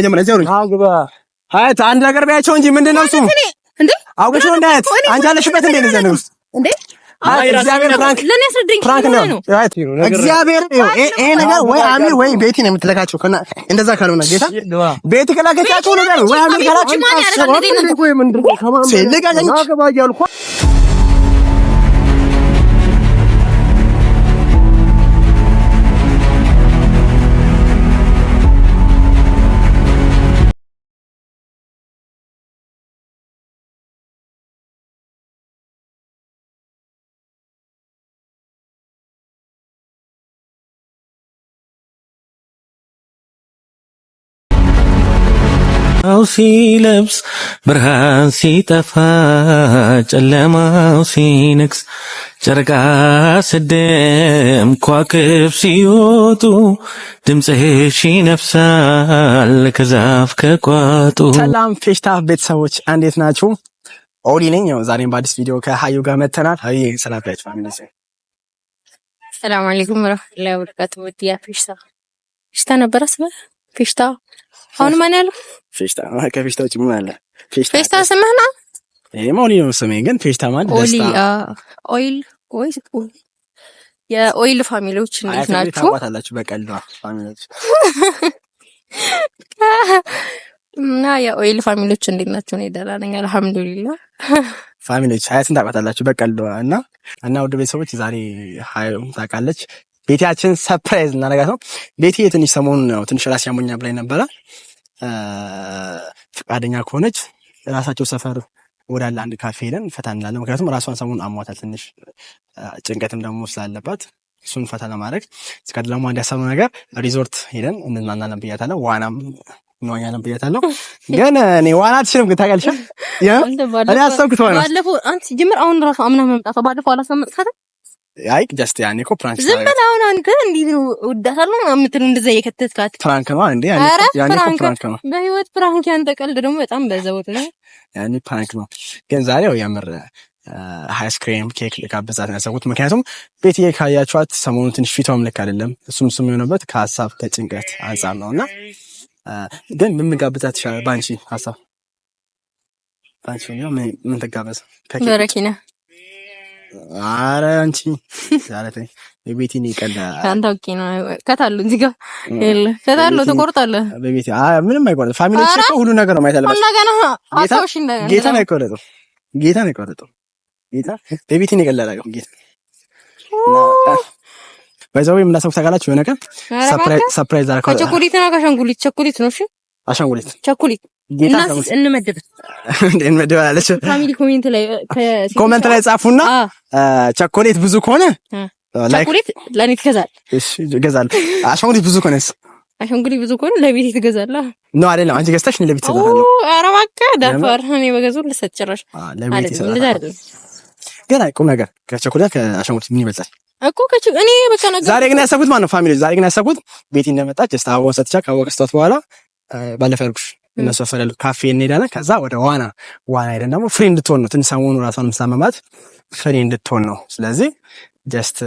መጀመሪያ እዚያው ነው አግባ ሀያት አንድ ነገር ቢያቸው እንጂ ምንድነው እሱ እንዴ አውቀሽ ነው እንዳያት አንቺ አለሽበት እንዴ ነው ዘነው እንዴ እግዚአብሔር ፍራንክ ነው እግዚአብሔር ይሄ ነገር ወይ አሚር ወይ ቤቲ ነው የምትለካቸው ከና እንደዛ ካልሆነ ጌታ ቤቲ ከላከቻቸው ነገር ወይ አሚር ካላችሁ ወይ ምንድነው ከማን ስለጋኝ አግባ እያልኩ ሲለብስ ብርሃን ሲጠፋ ጨለማው ሲነግስ ጨረቃ ስደም ከዋክብት ሲወጡ ድምፅሽ ይነፍሳል ከዛፍ ከቋጡ። ሰላም ፌሽታ ቤተሰቦች እንዴት ናችሁ? ኦሊ ነኝ። ዛሬም በአዲስ ቪዲዮ ከሀዩ ጋር መተናል። ሀዩ ሰላም ያችሁ ፋሚሊ። ሰላም አለይኩም ወራህመቱላሂ ወበረካቱሁ። ወዲያ ፌሽታ ነበር አስበ ፌሽታ አሁን ማን ያለው ፌሽታ ከፌሽታ ውጭ ምን አለ? ፌሽታ ስምህ ነው? ይሄ ሞኒ ነው ስሜ፣ ግን ፌሽታ ማለት ደስታ ኦይል ወይስ የኦይል ፋሚሊዎች እንዴት ናችሁ? ታውቃላችሁ በቀልድ ፋሚሊዎች እና የኦይል ፋሚሊዎች እንዴት ናችሁ? ነው ደህና ነኝ አልሐምዱሊላህ። ፋሚሊዎች ሀያትን ታውቃላችሁ በቀልድ እና ውድ ቤተሰቦች ዛሬ ሀዩ ታውቃለች ቤቲያችን ሰርፕራይዝ እናደርጋት ነው። ቤቲ ትንሽ ሰሞኑን ነው ትንሽ ራስ ያሞኛ ብላኝ ነበረ። ፍቃደኛ ከሆነች ራሳቸው ሰፈር ወዳለ አንድ ካፌ ሄደን ፈታ እንላለን። ምክንያቱም ራሷን ሰሞኑን አሟታል ትንሽ ጭንቀትም ደግሞ ስላለባት እሱን ፈታ ለማድረግ እስከ ደግሞ አንድ ያሰብነው ነገር ሪዞርት ሄደን እንዝናናለን ብያታለሁ። ዋናም እንዋኛለን ብያታለሁ። ግን እኔ ዋና አትችልም ግን ታውቂያለሽ። እኔ አሰብኩት ዋና ባለፈው አንቺ ጅምር አሁን ራሱ አምና መምጣቷ ባለፈው አላሰመጥካትም? አይ ጀስት ያኔ እኮ ፕራንክ ዝም ብለህ አሁን አንተ እንዴት ነው ወዳታለሁ የምትለው እንደዛ የከተትካት ፕራንክ ነው እንዴ? ያኔ እኮ ፕራንክ ነው። በህይወት ፕራንክ ያንተ ቀልድ ደግሞ በጣም በዛውት ነው። ያኔ ፕራንክ ነው። ግን ዛሬው የምር አይስክሬም ኬክ ልጋብዛት ነው ያሰብኩት። ምክንያቱም ቤትዬ ካያችኋት ሰሞኑን ትንሽ ፊቷም ልክ አይደለም። እሱም የሆነበት ከሀሳብ ከጭንቀት አንጻር ነውና ግን ምን ጋብዛት ይሻላል ባንቺ ሀሳብ? ባንቺ ነው ምን ተጋበዘ? በረኪና አረ አንቺ ዛሬ በቤቲ ነው ቀልዳ አንተ ኦኬ ነው ከታሉ እዚህ ጋር ይል ከታሉ ተቆርጣለህ በቤቲ ምንም አይቆርጥ ፋሚሊዎች እኮ ሁሉ ነገር ነው ማይተለበስ እንደገና አታውሽ እንደገና ጌታ ነው የቆረጠው ጌታ በቤቲ ነው ቀልዳ ጌታ ባይዛው የምናሰው ታጋላችሁ የሆነ ቀን ሰርፕራይዝ አረከው ቸኮሌት ነው ከአሻንጉሊት ቸኮሌት ነው እሺ አሻንጉሊት ቸኮሌት ጌታ ነው እንመድብ አለች ፋሚሊ ኮሜንት ላይ ጻፉና ቸኮሌት ብዙ ከሆነ ቸኮሌት ለኔ ትገዛለህ? እሺ እገዛለሁ። አሻንጉሊት ብዙ ብዙ ከሆነ ለቤት ትገዛለህ? ነው አይደለም አንቺ ገዝተሽ ነው ለቤት ትገዛለህ? ኧረ እባክህ ደፋር እኔ በገዛው ልሰጥ ጭራሽ ለቤት ትገዛለህ? ግን አይቆም ነገር ከቸኮሌት ከአሻንጉሊት ምን ይበልጣል እኮ እኔ በቃ ነገር ዛሬ ግን ያሰብኩት ማን ነው ፋሚሊ ዛሬ ግን ያሰብኩት ቤቲ እንደመጣች እስታ አበባውን ሰጥቻ ካወቀስቷት በኋላ ባለፈው ያልኩሽ እነሱ ፈረሉ ካፌ እንሄዳለን። ከዛ ወደ ዋና ሄደን ደግሞ ፍሬንድ እንድትሆን ነው። ትንሽ ሰሞኑን ራሷን ሳመማት ፍሬንድ እንድትሆን ነው። ስለዚህ ጀስት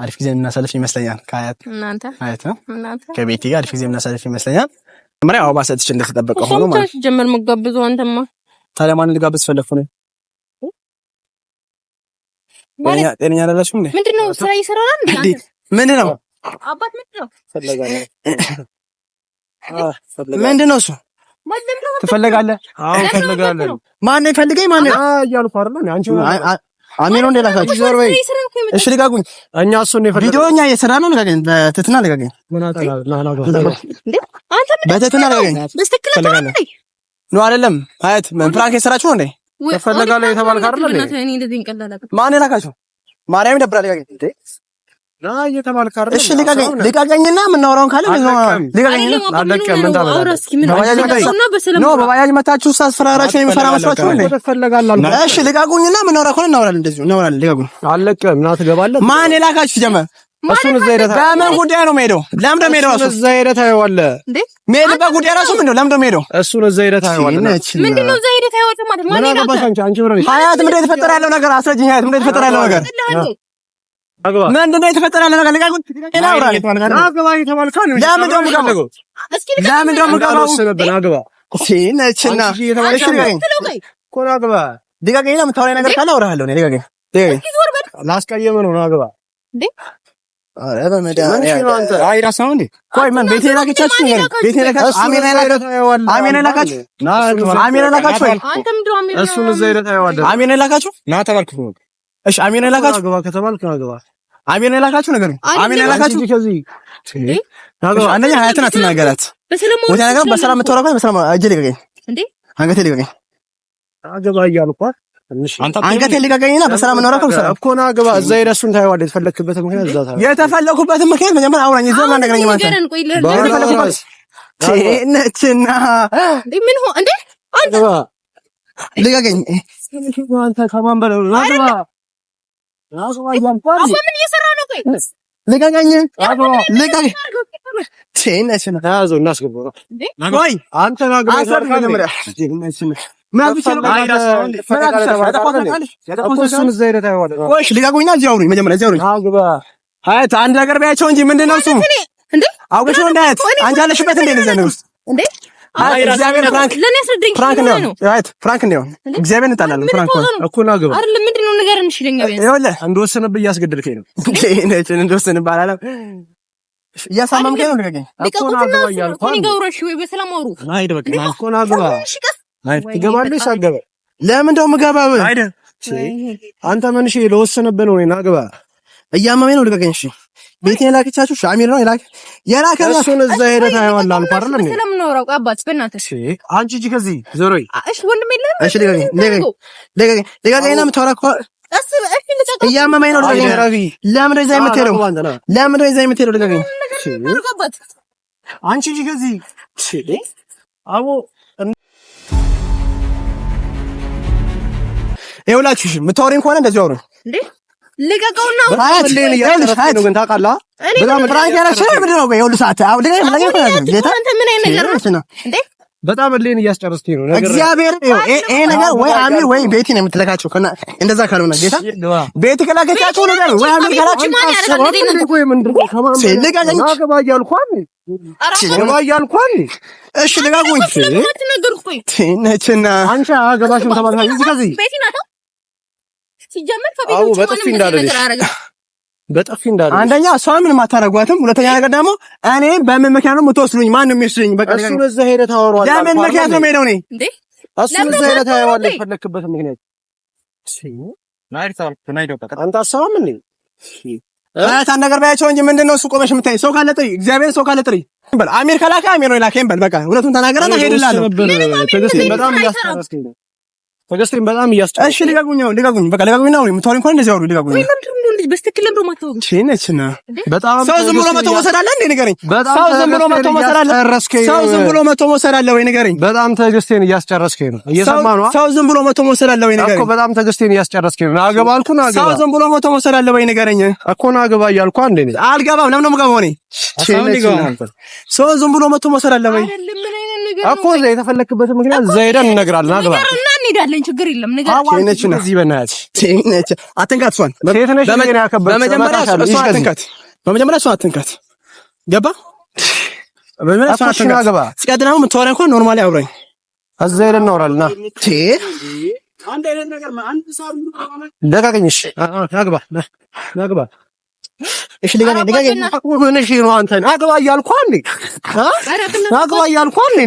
አሪፍ ጊዜ እናሳልፍ ይመስለኛል። ከአያት ነው ከቤቲ ጋር አሪፍ ጊዜ እናሳልፍ ይመስለኛል። መጀመሪያ አበባ ሰጥቼ እንደተጠበቀ ሆኖ ማለት ጀመር መጋበዙ አንተማ ታዲያ ማንን ልጋብዝ ፈለኩ ነው? ጤነኛ አይደላችሁም እንዴ? ምንድነው ስራ ይሰራል እንዴ? ምንድነው አባት ምንድነው ምንድነው እሱ ትፈልጋለህ? አዎ ፈልጋለሁ። ማን ይፈልገኝ? ማን እያልኩ አይደል? አንቺ አሚሮ እንደላካችሁ ዞር በይ። እሺ ልጋጉኝ። እኛ እሱን ነው ቪዲዮ እኛ እየሰራ ነው። ልጋገኝ በትትና ልጋገኝ። ምን አጣላ እንዴ አንተ በትትና ልጋገኝ። በስትክክል ነው አይደለም? አያት ምን ፕራንክ የሰራችሁ ነው እንዴ? ተፈልጋለህ የተባልክ አይደል? ማን የላካችሁ? ማርያም ይደብራል። ልጋገኝ እንዴ ና እየተባልክ አይደል? እሺ ልጋገኝና የምናወራውን ካለ ልጋገኝና በባጃጅ መታችሁ ሳስፈራራችሁ የሚፈራ መስሏችሁ እንዴ? እሺ ልጋጉኝና የምናወራ ከሆነ እናወራለን። እንደዚሁ እናወራለን። ልጋጉኝ አለቀም። ና ትገባለህ። ማን የላካችሁ ጀመር? እሱን እዛ ሄደህ በምን ጉዳይ ነው የምሄደው? ለምን ነው የምሄደው? እዛ ሄደህ ታየዋለህ እንዴ? የምሄድበት ጉዳይ ራሱ ምንድን ነው? ለምን ነው የምሄደው? እሱን እዛ ሄደህ ታየዋለህ። ምንድን ነው እዛ ሄደህ ታየዋለህ ማለት? ማን ይላል? ሀያት ምንድን ነው የተፈጠረ ያለው ነገር? አስረጅኝ ሀያት ምንድን ነው የተፈጠረ ያለው ነገር? ምንድነው የተፈጠረ ያለ ነገር? ልቀቁኝ። አግባ እየተባልክ ነው። ለምን ደግሞ ገባው? ለምን ደግሞ ገባው? አግባ ሲነችና ኮና አግባ ልቀቀኝ። ለምታወራኝ ነገር ካለ አወራሃለሁ። እኔ ልቀቀኝ። ላስቀየም ነው። አግባ እንዴ? አረ በመድኃኒዓለም አንተ አይራሳው እንዴ? ቆይ ምን ቤቴ ላከቻችሁ? ቤቴ ላከቻችሁ? አሜን ላካችሁ? አሜን ላካችሁ? አንተ ምንድነው አሜን? እሱን እዛ ሄደህ ታየዋለህ። አሜን ላካችሁ? ና ተባልኩት ነው። እሺ አሜን ላካችሁ? አግባ ከተባልክ አግባ። አሜን ላካችሁ ነገር ነው። አሜን ላካችሁ ከዚህ አግባ። አንደኛ ሀያትን አትናገራት። ወደ ነገር በሰላም የምትወራው ከሆነ በሰላም እጄ ልቀቀኝ እንዴ? አንገቴ ልቀቀኝ። አግባ እያልኩ አንገቴ ልቀቀኝና በሰላም እናወራ እኮ ነው። አግባ እዛ ሄደህ እሱን ታየዋለህ። የተፈለክበትን ምክንያት እዛ ታየዋለህ። የተፈለኩበትን ምክንያት መጀመሪያ አውራኝ። እዛ ማን ነገረኝ ማለት ነው። ነችና ምን ሆነ እንዴ? አንተ ልቀቀኝ። አንተ ከማን በለው አግባ። ምን እየሰራ ነው? ቆይ ልቀቀኝ። አግባ ልቀቀኝ። ነችና ያዘው እናስገባው። ቆይ አንተ አግባ መጀመሪያ አንድ ነገር ቢያቸው እንጂ ምንድን ነው እሱ? አውቀሽ ነው እንዳያት አንቺ አለሽበት እንዴ? ነዘ ነው እንዴ? እግዚአብሔር ፍራንክ ነው። እግዚአብሔር እንጣላለን። ፍራንክ እኮ ነው። አግባ አይደል? ምንድን ነው ነገር እንሽለኛ ቢያንስ ይኸውልህ፣ እንደወሰንብህ እያስገደልከኝ ነው። እኔ እንደወሰንብህ አላለም። እያሳመምከኝ ነው። ልቀቀኝ እኮ ነው። አግባ እያልኩ እኔ ጋውራሽ ወይ በሰላም አውሩ። አይደ በቃ እኮ ነው። አግባ ትገባለሽ? አገባ ለምን ደው ምገባው? አይደ አንተ መንሽ ለወሰነብህ ነው። እኔና አግባ እያመመኝ ነው። ልቀቀኝ። እሺ ቤቴን ላከቻችሁ። ሻሚር ነው የላከ እሱን እዛ ሄደህ ታየዋለህ አልኩህ አይደል? እንዴ ሰላም ነው። አውቃ አባት በእናትህ እሺ። አንቺ እጂ ከዚህ ዞሮይ እሺ ወንድሜ የለም። እሺ ልቀቀኝ። ልቀቀኝ ነው የምታወራ እኮ እያመመኝ ነው። ልቀቀኝ። ረቢ ለምን እዛ የምትሄደው? ለምን እዛ የምትሄደው? ልቀቀኝ። አንቺ እጂ ከዚህ እሺ አቦ ይኸውላችሁ የምታወሪኝ ከሆነ እንደዚህ አውሩ እንዴ። ልቀቀውና አውሪኝ እያልኩ ነው። ግን ታውቃለህ በጣም ፍራንክ ያላችሁ ምንድን ነው? ይኸውልህ ሰዓት አሁን ደግሞ ምን አይነት ነገር ነው እንዴ? በጣም እልህን እያስጨረስኩኝ ነው። እግዚአብሔር ይሄ ነገር ወይ አሚር ወይ ቤቲ ነው የምትለካቸው። ከና እንደዛ ካልሆነ ጌታ ቤቲ ከላከቻቸው ነገር ወይ አሚር ከላከቻቸው ወይ ምንድን ነው? ከማን ልቀቀኝ። አገባ እያልኳን እሺ ልቀቁኝ። ነችና አንቺ አገባሽም ተባልካ እዚህ ከዚህ ቤቲ ናታ ሲጀመር ከቤቱ በጥፊ እንዳለ አንደኛ እሷ ምንም አታረጓትም። ሁለተኛ ነገር ደግሞ እኔ በምን ምክንያት ነው የምትወስዱኝ? ማን ነው የሚወስዱኝ? በቃ እሱን እዛ ሄደህ ታወራዋለህ። ለምን ምክንያት ነው የምሄደው? እኔ እንዴ እሱን እዛ ሄደህ ታወራዋለህ የፈለክበት ምክንያት። እሺ አንተ አሰማም እንዴ አንተ ነገር ባያቸው እንጂ ምንድነው እሱ ቆመሽ የምታይ? ሰው ካለ ጥሪ፣ እግዚአብሔር ሰው ካለ ጥሪ በል። አሚር ከላከ አሚር ነው የላከኝ በል። በቃ ሁለቱን ተናገረና ሄድላለሁ። ትዕግስቴን በጣም እያስጨረስከኝ ነው። ትዕግስቴን በጣም እያስጨረስከኝ። እሺ ልቀቁኝ፣ በቃ ልቀቁኝ ነው የምታወሪኝ እንኳን እንደዚህ አውሩ። ልቀቁኝ። በስትክክል ለምሮ ማተው ነችና በጣም ሰው ዝም ብሎ መቶ መሰል አለ እንዴ? ንገረኝ። ሰው ዝም ብሎ መቶ መሰል አለ? ሰው ዝም ብሎ መቶ መሰል አለ ወይ? ንገረኝ። በጣም ትዕግስቴን እያስጨረስከኝ ነው። እየሰማህ ነው? ሰው ዝም ብሎ መቶ መሰል አለ ወይ? ንገረኝ እኮ በጣም ትዕግስቴን እያስጨረስከኝ ነው። አገባ አልኩህ ነው። አገባ ሰው ዝም ብሎ መቶ መሰል አለ ወይ? ንገረኝ እኮ ነው። አገባ እያልኩህ እንዴ? አልገባም። ለምን ነው የምገባው? እኔ ሰው ዝም ብሎ መቶ መሰል አለ ወይ እኮ የተፈለክበት ምክንያት ዘይደን እንነግራለን። አገባ እንሄዳለን። ችግር የለም። ንገረኝ። እዚህ በእናትህ አትንካት። እሷን በመጀመሪያ እሷን አትንካት። ገባ? በመጀመሪያ እሷን አትንካት። ገባ? ሲቀጥል ደግሞ የምታወራኝ እኮ ኖርማሊ አውራኝ። እዛ ሄደን እናወራለን። ና አንድ አይነት ነገር አንድ ሰዓት ደጋገኝ። እሺ አግባ። እሺ ልጋገኝ። ምን እሺ ነው አንተ? አግባ እያልኩህ አንዴ አግባ እያልኩህ አንዴ